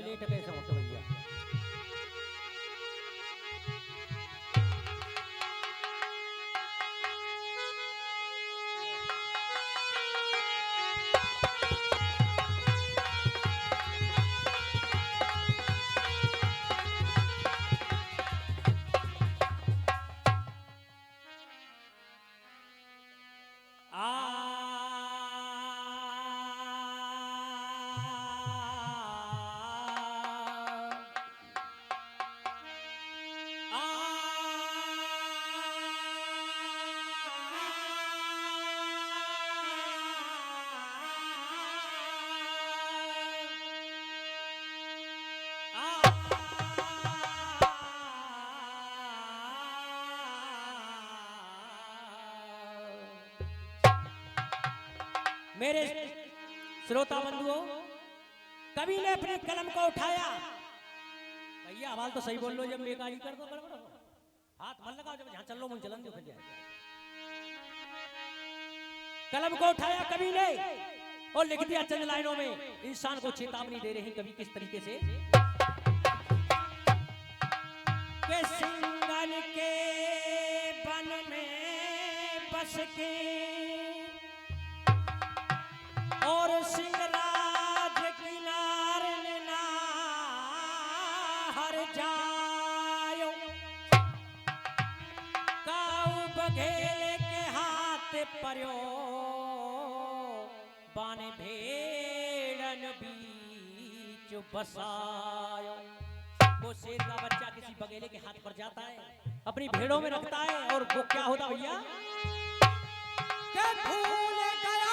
Late कैसे होते भैया। मेरे श्रोता बंधुओं, कवि ने अपनी कलम को उठाया। भैया आवाज तो सही बोल लो, जब बेकारी कर दो गड़बड़ हो। हाथ मत लगाओ, जब जहां चल लो मुझे चलन दो फिर जाए। कलम को उठाया कवि ने और लिख दिया चंद लाइनों में। इंसान को चेतावनी दे रहे हैं कवि किस तरीके से कि सिंगन के वन में बस के और सिंगराज किनार ना हर जायो, काऊ बघेले के हाथ पर्यो बाने भेड़न बीच बसायो। वो शेर का बच्चा किसी बघेले के हाथ पर जाता है, अपनी भेड़ों में रखता है, और वो क्या होता भैया कि भूल गया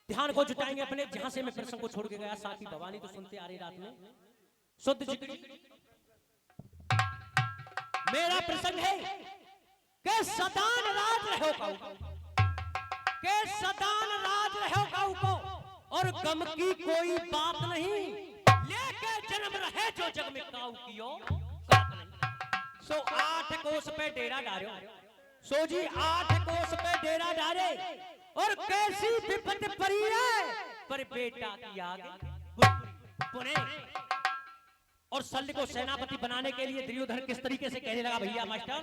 ध्यान को जुटाएंगे अपने। जहां से मैं प्रसंग को छोड़ के गया, साथी भवानी तो सुनते आ रही रात में शुद्ध जिक्र। मेरा प्रसंग है कि सदान राज रहो काऊ के सदान राज रहो काऊ को, और गम की कोई बात नहीं, लेके जन्म रहे जो जग में काऊ कियो कात नहीं। सो 8 कोस पे डेरा डारो, सो जी 8 कोस पे डेरा डारे, और कैसी विपत्ति पड़ी है पर बेटा की आगे पुणे। और शल्य को सेनापति बनाने के लिए दुर्योधन किस तरीके से कहने लगा भैया मास्टर।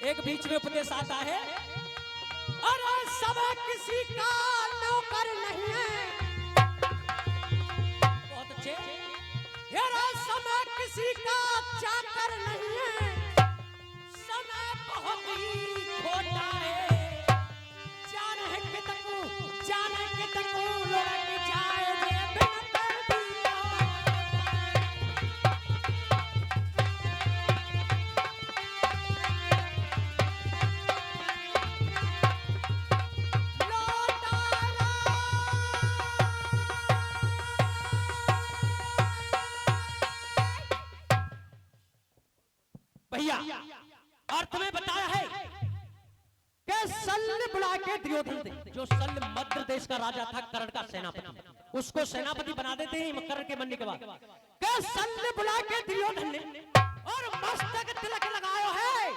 एक बीच में उपदेश आता है, अरे सब किसी का नौकर नहीं है। बहुत अच्छे। अरे समय किसी का चाकर नहीं है, समय बहुत ही खोटा है। शल्य बुला के दुर्योधन दे, जो शल्य मध्य देश का राजा था, कर्ण का सेनापति, उसको सेनापति बना देते हैं कर्ण के बनने के बाद। के शल्य बुला के दुर्योधन ने और मस्तक तिलक लगायो है,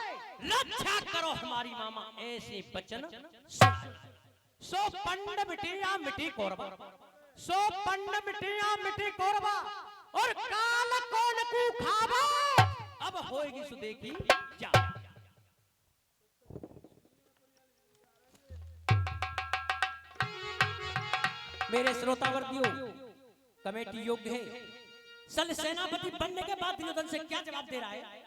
रक्षा करो हमारी मामा, ऐसे वचन सो पंड मिटिया मिटी कौरवा, सो पंड मिटिया मिटी कौरवा, और काल कौन को खावा, अब होएगी सुदेखी जा। मेरे श्रोतावर्तियों, कमेटी योग्य है, शल्य सेनापति बनने के बाद दुर्योधन से क्या जवाब दे रहा है?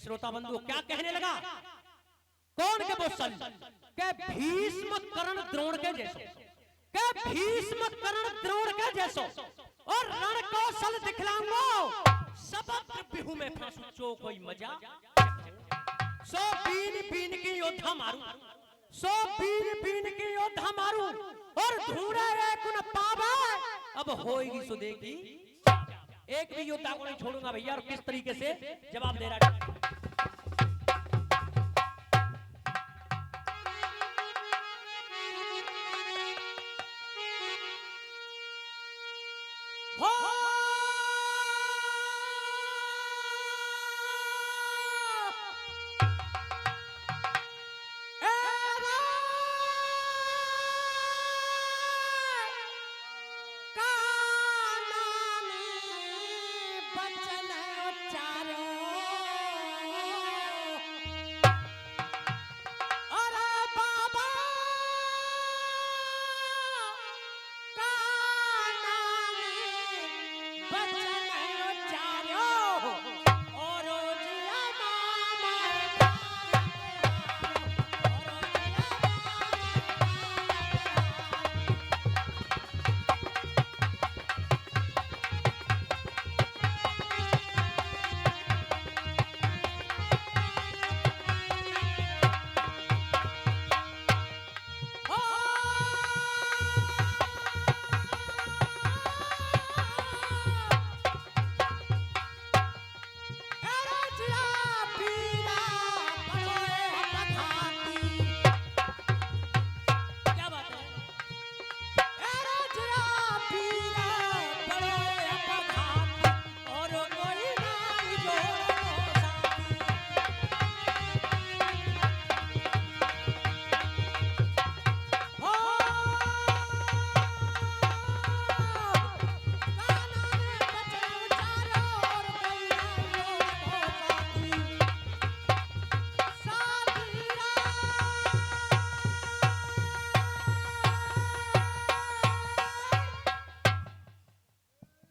श्रोता बंधु क्या कहने लगा? कौन के वो शल्य के भीष्म कर्ण द्रोण के जैसो, के भीष्म कर्ण द्रोण के जैसो, और रण कौशल दिखलाऊंगा, सबक बिहू में फांसू चो कोई मजा, सो बीन बीन की योद्धा मारू, सो बीन बीन की योद्धा मारू, और ढूंढे एक न पावे, अब होएगी सुदेखी। एक भी योद्धा को नहीं छोड़ूंगा भैया। और किस तरीके से जवाब दे रहा है?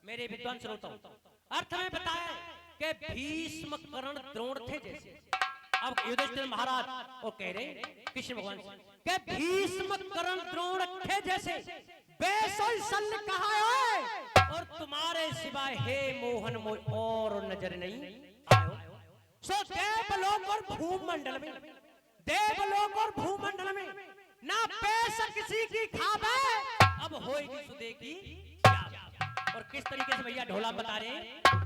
मेरे विद्वान श्रोताओं, अर्थ में बताया कि भीष्म कर्ण द्रोण थे जैसे। अब युधिष्ठिर महाराज वो कह रहे कृष्ण भगवान से कि भीष्म कर्ण के जैसे बेसोई सल कहा है और तुम्हारे सिवाय हे मोहन मोह और नजर नहीं आयो। सो देवलोक और भूमंडल में, देवलोक और भूमंडल में ना पैसा किसी की खाबे, अब होएगी सुदे की क्या। और किस तरीके से भैया ढोला बता रहे हैं।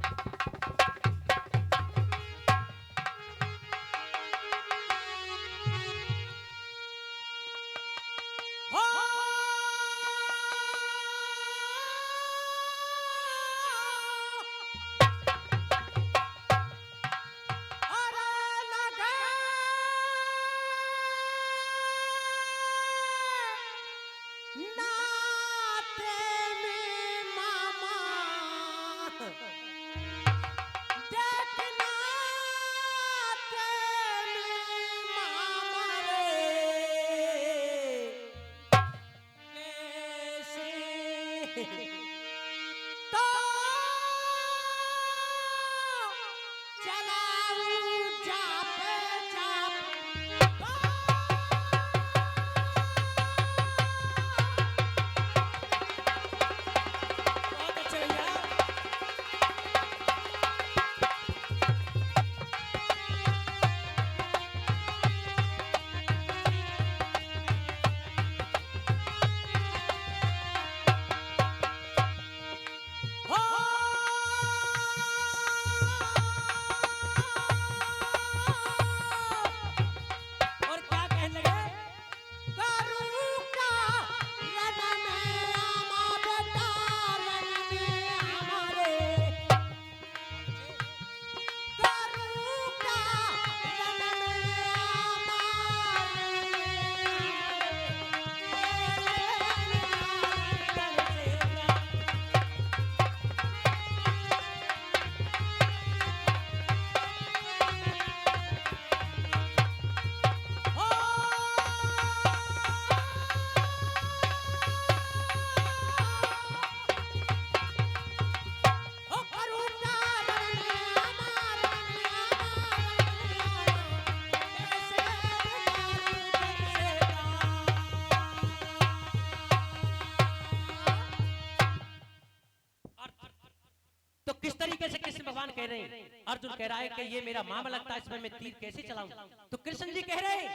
कह रहे हैं, अर्जुन कह रहा है कि ये मेरा मामा लगता है, इसमें मैं तीर कैसे चलाऊं। तो कृष्ण जी कह रहे हैं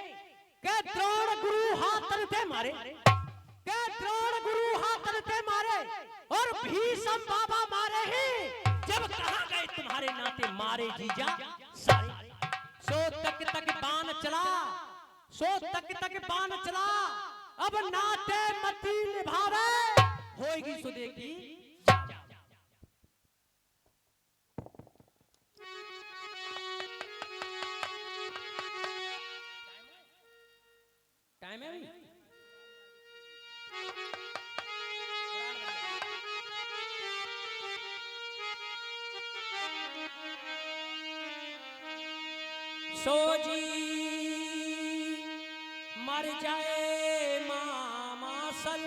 कि द्रोण गुरु हाथ तलते मारे, कि द्रोण गुरु हाथ तलते मारे और भीष्म बाबा मारे ही, जब कहां गए तुम्हारे नाते मारे जीजा सारे। सो तक तक बाण चला, सो तक तक बाण चला, अब नाते मती निभावे, होएगी सुदे की। टाइम है भी? सो जी मर जाए मामा सल